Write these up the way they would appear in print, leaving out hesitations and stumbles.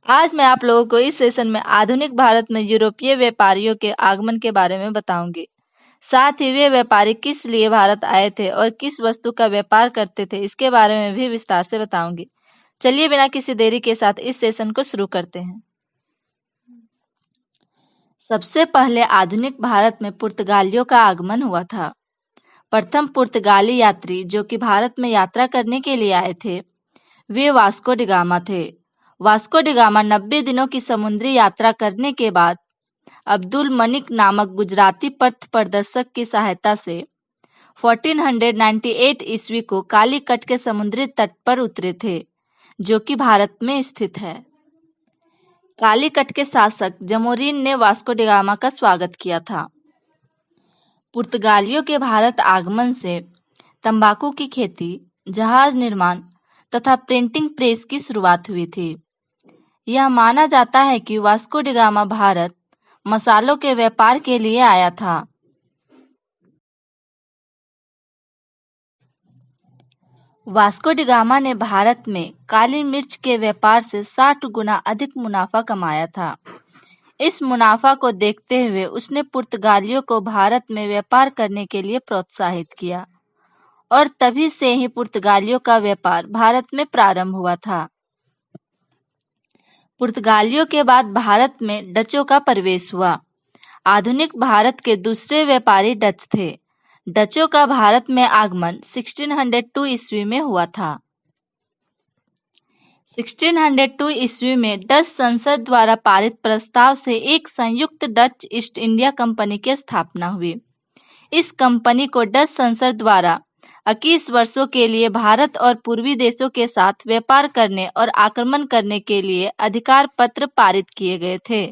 आज मैं आप लोगों को इस सेशन में आधुनिक भारत में यूरोपीय व्यापारियों के आगमन के बारे में बताऊंगी। साथ ही वे व्यापारी किस लिए भारत आए थे और किस वस्तु का व्यापार करते थे, इसके बारे में भी विस्तार से बताऊंगी। चलिए बिना किसी देरी के साथ इस सेशन को शुरू करते हैं। सबसे पहले आधुनिक भारत में पुर्तगालियों का आगमन हुआ था। प्रथम पुर्तगाली यात्री जो कि भारत में यात्रा करने के लिए आए थे, वे वास्को डी गामा थे। वास्को डी गामा 90 दिनों की समुद्री यात्रा करने के बाद अब्दुल मनिक नामक गुजराती पथ प्रदर्शक की सहायता से 1498 ईस्वी को कालीकट के समुद्री तट पर उतरे थे, जो कि भारत में स्थित है। कालीकट के शासक जमोरिन ने वास्को डी गामा का स्वागत किया था। पुर्तगालियों के भारत आगमन से तंबाकू की खेती, जहाज निर्माण तथा प्रिंटिंग प्रेस की शुरुआत हुई थी। यह माना जाता है कि वास्को डी गामा भारत मसालों के व्यापार के लिए आया था। वास्को डी गामा ने भारत में काली मिर्च के व्यापार से 60 गुना अधिक मुनाफा कमाया था। इस मुनाफा को देखते हुए उसने पुर्तगालियों को भारत में व्यापार करने के लिए प्रोत्साहित किया और तभी से ही पुर्तगालियों का व्यापार भारत में प्रारंभ हुआ था। पुर्तगालियों के बाद भारत में डचों का प्रवेश हुआ। आधुनिक भारत के दूसरे व्यापारी डच थे। डचों का भारत में आगमन 1602 ईस्वी में हुआ था। 1602 ईस्वी में डच संसद द्वारा पारित प्रस्ताव से एक संयुक्त डच ईस्ट इंडिया कंपनी की स्थापना हुई। इस कंपनी को डच संसद द्वारा 21 वर्षों के लिए भारत और पूर्वी देशों के साथ व्यापार करने और आक्रमण करने के लिए अधिकार पत्र पारित किए गए थे।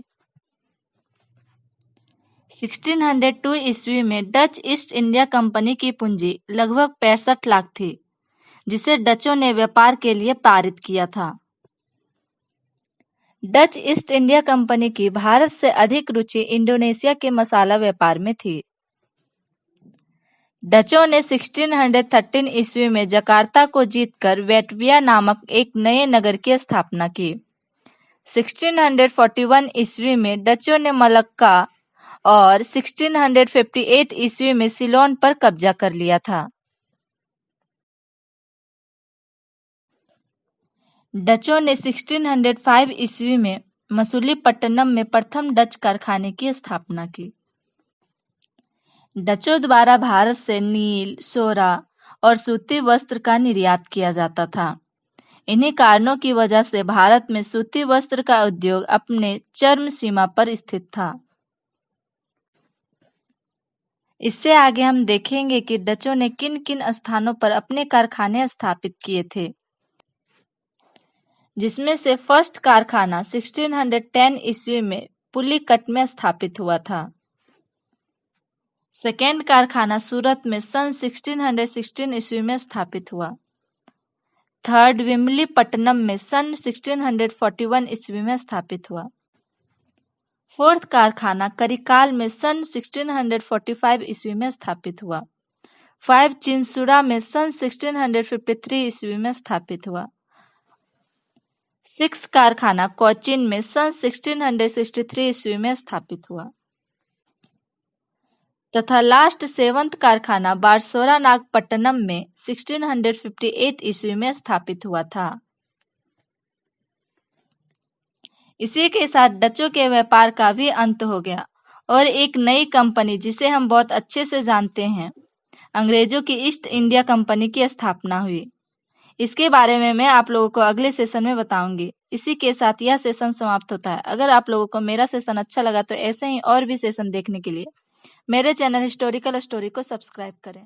1602 ईस्वी में डच ईस्ट इंडिया कंपनी की पूंजी लगभग 65 लाख थी, जिसे डचों ने व्यापार के लिए पारित किया था। डच ईस्ट इंडिया कंपनी की भारत से अधिक रुचि इंडोनेशिया के मसाला व्यापार में थी। डचों ने 1613 ईस्वी में जकार्ता को जीतकर वेटविया नामक एक नए नगर की स्थापना की। 1641 ईस्वी में डचों ने मलक्का और 1658 ईस्वी में सिलोन पर कब्जा कर लिया था। डचों ने 1605 ईस्वी में मसूलीपट्टनम में प्रथम डच कारखाने की स्थापना की। डचों द्वारा भारत से नील, सोरा और सूती वस्त्र का निर्यात किया जाता था। इन्हीं कारणों की वजह से भारत में सूती वस्त्र का उद्योग अपने चरम सीमा पर स्थित था। इससे आगे हम देखेंगे कि डचों ने किन किन स्थानों पर अपने कारखाने स्थापित किए थे, जिसमें से फर्स्ट कारखाना 1610 ईस्वी में पुलिकट में स्थापित हुआ था। सेकेंड कारखाना सूरत में सन 1616 ईस्वी में स्थापित हुआ। थर्ड विमलीपट्टनम में सन 1641 ईस्वी में स्थापित हुआ। फोर्थ कारखाना करिकाल में सन 1645 ईस्वी में स्थापित हुआ। 5 चिंसुरा में सन 1653 ईस्वी में स्थापित हुआ। 6 कारखाना कोचीन में सन 1663 ईस्वी में स्थापित हुआ तथा लास्ट 7th कारखाना बारसोरा नागपट्टनम में 1658 ईस्वी में स्थापित हुआ था। इसी के साथ डचों के व्यापार का भी अंत हो गया और एक नई कंपनी, जिसे हम बहुत अच्छे से जानते हैं, अंग्रेजों की ईस्ट इंडिया कंपनी की स्थापना हुई। इसके बारे में मैं आप लोगों को अगले सेशन में बताऊंगी। इसी के साथ यह सेशन समाप्त होता है। अगर आप लोगों को मेरा सेशन अच्छा लगा तो ऐसे ही और भी सेशन देखने के लिए मेरे चैनल हिस्टोरिकल स्टोरी को सब्सक्राइब करें।